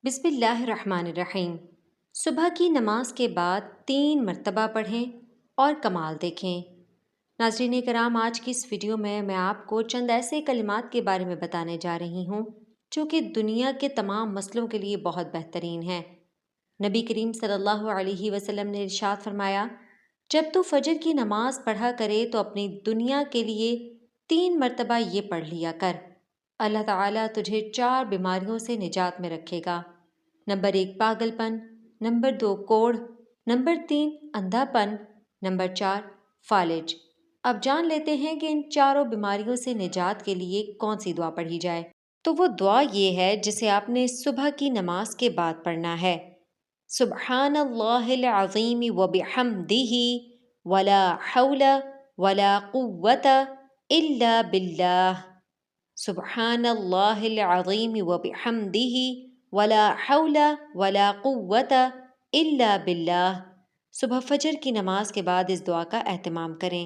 بسم اللہ الرحمن الرحیم۔ صبح کی نماز کے بعد 3 مرتبہ پڑھیں اور کمال دیکھیں۔ ناظرین کرام، آج کی اس ویڈیو میں آپ کو چند ایسے کلمات کے بارے میں بتانے جا رہی ہوں جو کہ دنیا کے تمام مسئلوں کے لیے بہت بہترین ہیں۔ نبی کریم صلی اللہ علیہ وسلم نے ارشاد فرمایا، جب تو فجر کی نماز پڑھا کرے تو اپنی دنیا کے لیے 3 مرتبہ یہ پڑھ لیا کر، اللہ تعالیٰ تجھے 4 بیماریوں سے نجات میں رکھے گا۔ نمبر 1 پاگل پن، نمبر 2 کوڑھ، نمبر 3 اندھا پن، نمبر 4 فالج۔ اب جان لیتے ہیں کہ ان چاروں بیماریوں سے نجات کے لیے کون سی دعا پڑھی جائے۔ تو وہ دعا یہ ہے جسے آپ نے صبح کی نماز کے بعد پڑھنا ہے۔ سبحان اللہ العظیم وبحمدہ ولا حول ولا قوت الا باللہ۔ سبحان اللہ العظیم وبحمدہ ولا حول ولا قوت الا باللہ۔ صبح فجر کی نماز کے بعد اس دعا کا اہتمام کریں۔